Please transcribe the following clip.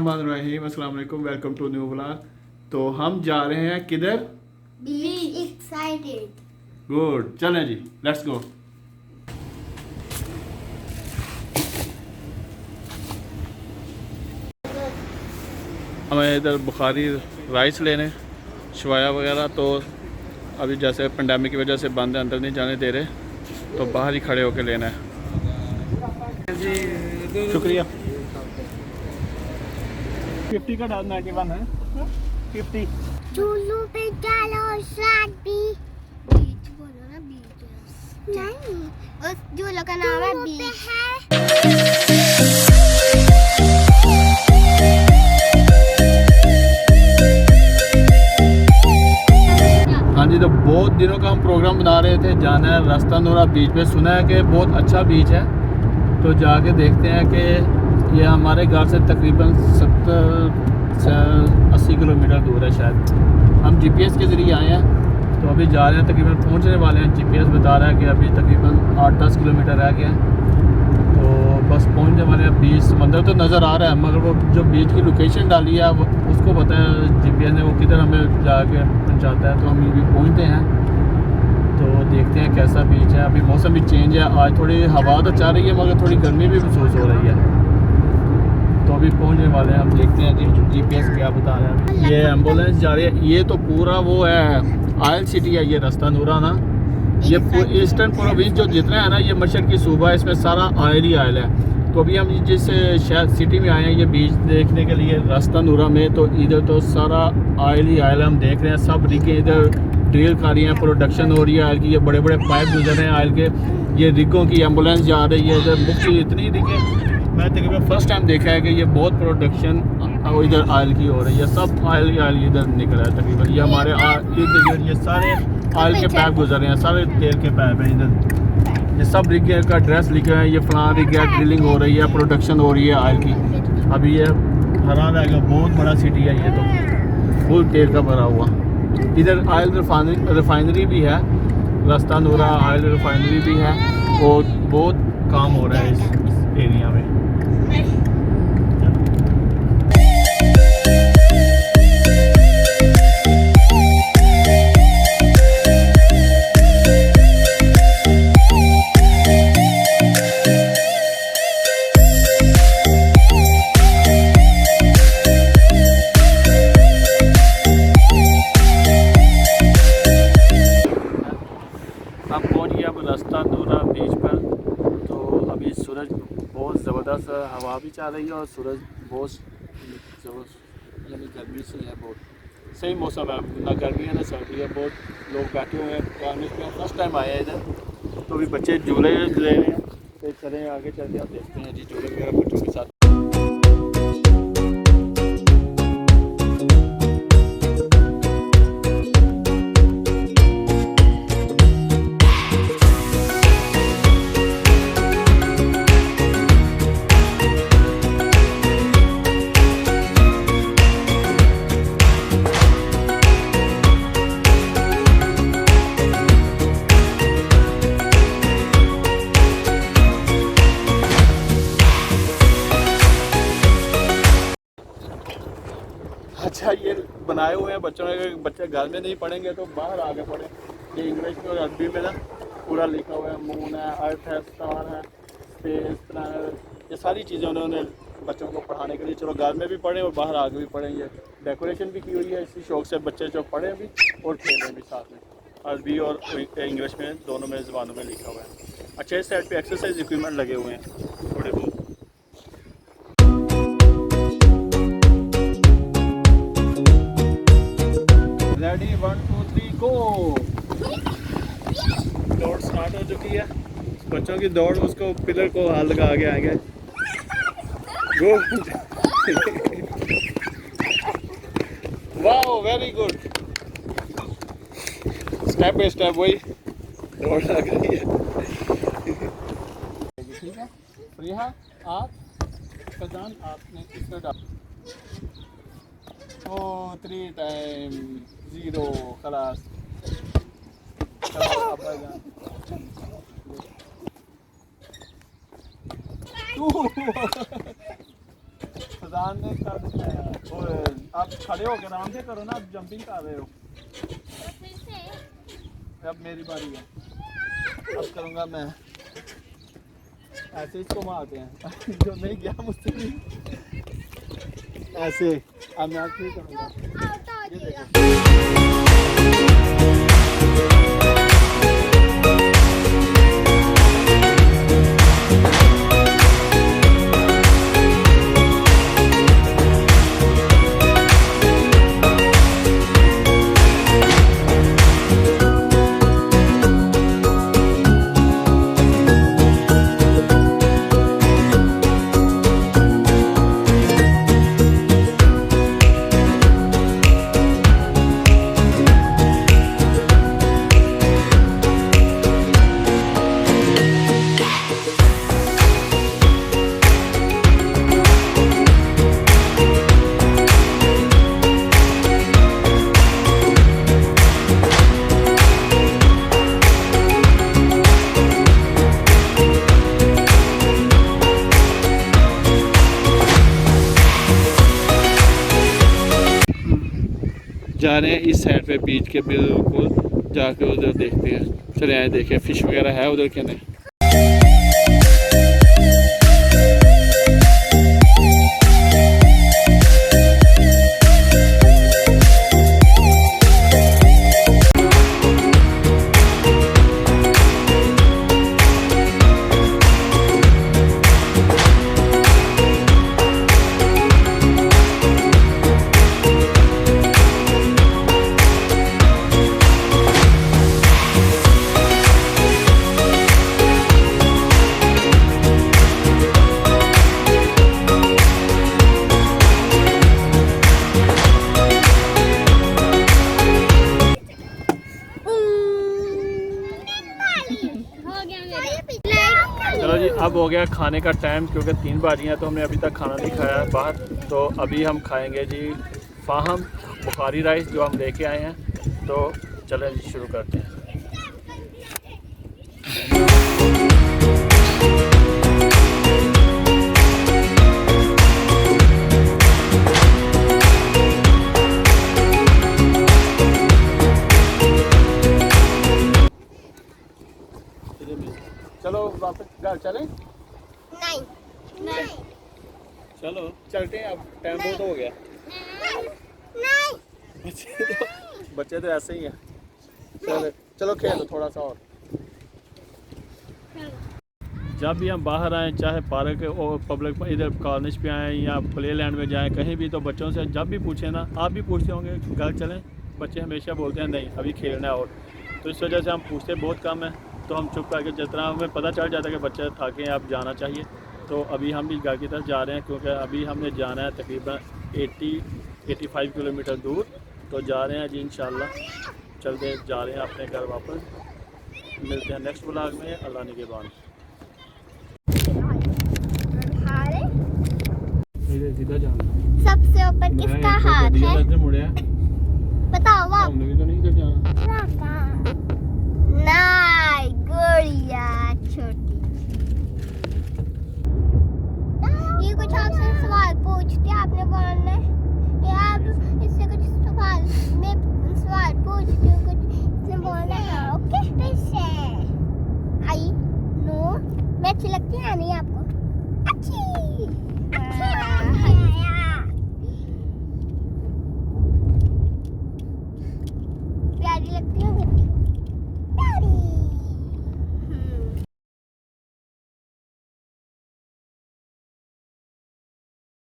बिस्मिल्लाहिर्रहमानिर्रहीम, अस्सलाम वालेकुम, वेलकम टू न्यू व्लॉग। तो हम जा रहे हैं किधर? बीच एक्साइटेड। गुड, चलें जी, लेट्स गो। हमें इधर बुखारी राइस लेने शवाया वगैरह, तो अभी जैसे पेंडेमिक की वजह से बंद है, अंदर नहीं जाने दे रहे, तो बाहर ही खड़े होकर लेना है। शुक्रिया। 50 का डाल 91 है 50। चूलू पे डालो स्वाद भी। बीच बोलो ना, बीच नहीं, उस झूलों का नाम है बीच। हाँ जी, तो बहुत दिनों का हम प्रोग्राम बना रहे थे, जाना है रास्ता नूरा बीच पे। सुना है कि बहुत अच्छा बीच है, तो जाके देखते हैं कि ये हमारे घर से तकरीबन 70-80 किलोमीटर दूर है शायद। हम जीपीएस के ज़रिए आए हैं, तो अभी जा रहे हैं, तकरीबन पहुंचने वाले हैं। जीपीएस बता रहा है कि अभी तकरीबन 8-10 किलोमीटर रह गया है, तो बस पहुंचने वाले हैं। बीच समंदर तो नज़र आ रहा है, मगर वो जो बीच की लोकेशन डाली है वो उसको पता है जीपीएस ने, वो किधर हमें जाके पहुँचाता है। तो हम ये भी पहुँचते हैं, तो देखते हैं कैसा बीच है। अभी मौसम भी चेंज है, आज थोड़ी हवा तो चल रही है, मगर थोड़ी गर्मी भी महसूस हो रही है। तो अभी पहुंचने वाले हैं, हम देखते हैं जी जीपीएस क्या बता रहा है। ये एम्बुलेंस जा रही है, ये तो पूरा वो है आयल सिटी है ये रास्ता नूरा ना। ये ईस्टर्न प्रोविंस जो जितना है ना, ये मशरकी सूबा है, इसमें सारा आयल ही आयल है। तो अभी हम जिस शहर सिटी में आए हैं ये बीच देखने के लिए रास्ता नूरा में, तो इधर तो सारा आयल ही आयल है। हम देख रहे हैं सब रिगें इधर ड्रिल कर रही हैं, प्रोडक्शन हो रही है आयल की। ये बड़े बड़े पाइप गुजर रहे हैं आयल के, ये रिगों की एम्बुलेंस जा रही है इधर। मुख्य इतनी रिगें मैं तकरीबन फर्स्ट टाइम देखा है कि ये बहुत प्रोडक्शन इधर आयल की हो रही है। सब आयल इधर निकल रहा है तकरीबन। ये हमारे इधर ये सारे आयल के पाइप गुजर रहे हैं, सारे तेल के पाइप हैं इधर। ये सब रिग का ड्रेस लिखे हैं, ये फलां रिग है, ड्रिलिंग हो रही है, प्रोडक्शन हो रही है आयल की। अभी ये हरा रहेगा, बहुत बड़ा सिटी है ये, तो फुल तेल का भरा हुआ। इधर आयल रिफाइनरी भी है, रास्ता नूरा आयल रिफाइनरी भी है, और बहुत काम हो रहा है इस एरिया में। हम पहुंच गए अब रास्ता नूरा बीच पर। तो अभी सूरज बहुत ज़बरदस्त हवा भी चल रही है, और सूरज बहुत ज़बरदस्त, यानी गर्मी से है, बहुत सही मौसम है, ना गर्मी है ना सर्दी है। बहुत लोग बैठे हुए हैं गार्डन में, फर्स्ट टाइम आए हैं इधर। तो अभी बच्चे झूले ले रहे हैं, तो चलें आगे चल के आप देखते हैं जी झूले वगैरह बच्चों के साथ। अच्छा, ये बनाए हुए हैं बच्चों ने, बच्चे घर में नहीं पढ़ेंगे तो बाहर आके पढ़ें। ये इंग्लिश में और अरबी में ना पूरा लिखा हुआ है। मून है, अर्थ है, स्टार है, स्पेस, प्लैनेट, ये सारी चीज़ें उन्होंने बच्चों को पढ़ाने के लिए, चलो घर में भी पढ़ें और बाहर आके भी पढ़ें। ये डेकोरेशन भी की हुई है, इसी शौक से बच्चे जो पढ़ें भी और खेलें भी साथ में। अरबी और इंग्लिश में दोनों में ज़बानों में लिखा हुआ है। अच्छा, इस साइड पर एक्सरसाइज इक्विपमेंट लगे हुए हैं थोड़े बहुत। रेडी, 1 2 3 गो। दौड़ स्टार्ट हो चुकी है, बच्चों की दौड़। उसको पिलर को हाथ लगा के आएंगे। Go. Wow, very good. Step by step वही दौड़ लग रही है। ठीक है, प्रिया आप प्रधान आपने इसमें डाल 3 टाइम 0 खलास। चलो अब्बा जान। फरजान ने कर दिया है। और आप खड़े हो के आराम से करो ना, आप जंपिंग कर रहे हो। अब मेरी बारी है, अब करूँगा मैं। ऐसे इसको मारते हैं जो नहीं गया मुझसे भी ऐसे। अब मैं नहीं करूँगा, ये देखो। जा रहे हैं इस साइड पे बीच के बिल्कुल, जाके उधर देखते हैं। चले आए देखें फिश वगैरह है उधर के नहीं। चलो जी, अब हो गया खाने का टाइम, क्योंकि 3 बजियाँ तो हमने अभी तक खाना नहीं खाया है बाहर। तो अभी हम खाएंगे जी फाहम बुखारी राइस जो हम लेके आए हैं। तो चलें जी शुरू करते हैं। चलो वापस घर चलें। नहीं नहीं चलो चलते हैं, अब टाइम बहुत हो गया। नहीं बच्चे तो ऐसे ही हैं। चलो खेलो थोड़ा सा और। जब भी हम बाहर आएँ, चाहे पार्क और पब्लिक इधर कॉलेज पे आएँ या प्ले लैंड में जाएँ, कहीं भी, तो बच्चों से जब भी पूछें ना, आप भी पूछते होंगे घर चलें, बच्चे हमेशा बोलते हैं नहीं अभी खेलना है। और तो इस वजह से हम पूछते बहुत कम है। तो हम चुप करके, जितना हमें पता चल जाता है कि बच्चे थके हैं अब जाना चाहिए, तो अभी हम भी घर की तरफ जा रहे हैं। क्योंकि अभी हमने जाना है तकरीबन 80-85 किलोमीटर दूर। तो जा रहे हैं जी इंशाल्लाह, चलते जा रहे हैं अपने घर वापस। मिलते हैं नेक्स्ट व्लॉग में। अल्लाह ने के बाद सीधा जाना। सबसे ऊपर किसका हाथ है मुड़े बताओ आप। हमने भी तो नहीं इधर जाना। नहीं गुड़िया छोटी। ये कुछ आपसे सवाल पूछते आपने बोलना है, या आप इससे कुछ सवाल, मैं सवाल पूछती हूँ कुछ इसने बोलना है। ओके फिश आई नो मैं अच्छी लगती है नहीं आपको? अच्छी